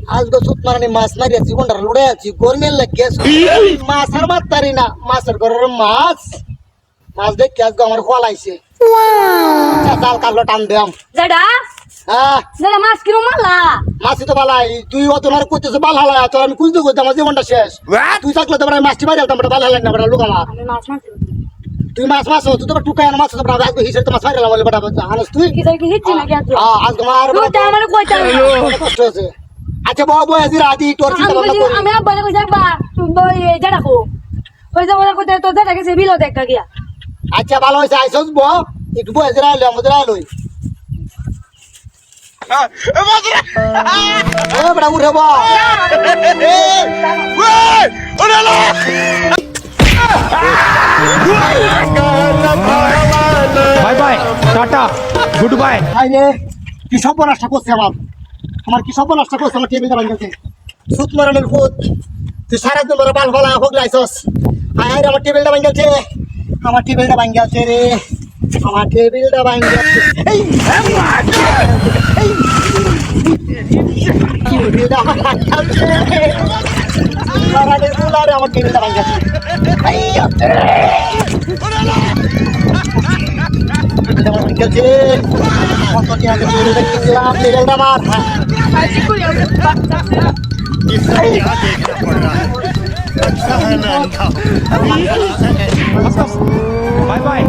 আজকে সুত মারানি মাছ মারিয়াছি কোনটা লুড়ে আছি গরমের লাগে মাছ আর মারতারি না মাছের ঘরের মাছ মাছ দেখে আজকে আমার খোলাইছে জাল কালো টান দেম দাদা হ্যাঁ দাদা মাছ কিরম মারলা মাছই তো বালাই তুই অত মার করতেছে বাল হালা তোর আমি খুঁজতে করতে আমার জীবনটা শেষ তুই থাকলে তো মাছটি মারি আলতাম বাল হালাই না লোক আমার আমি মাছ মারছি তুই মাছ তুই তো টুকাই মাছ তো আজকে হিসেবে তো মাছ মারিলাম বলে বেটা আনস তুই কি কি হিচ্ছি নাকি আজ আজকে মার তো আমার কইতা কষ্ট আছে আচ্ছা বাবু আজি রাতি তোর চিন্তা ভাবনা করি আমি আব্বারে কই যাবা তুমি জানা কো কই যাবা কইতে তো দাদা গেছে বিলো দেখা গিয়া আচ্ছা ভালো হয়েছে আইসস একটু বয়ে রাইলো আমাদের রাইলোই বড়া উঠে বা bye bye tata good bye আইরে কি সর্বনাশটা করছে আমার কি সর্বনাশটা করছে আমার টেবিলটা ভাঙছে সুত মারানোর ভূত তুই সারা দিন ধরে বাল ফলা হোক লাইছস আয় আমার টেবিলটা ভাঙছে আমার টেবিলটা ভাঙছে রে আমার টেবিলটা ভাঙছে এই টেবিলটা আমার ভাঙছে সারাদিন বুলারে আমার টেবিলটা ভাঙছে ভাঙছে কত কি আগে টেবিলটা কিনলাম টেবিলটা আমার বাই বাই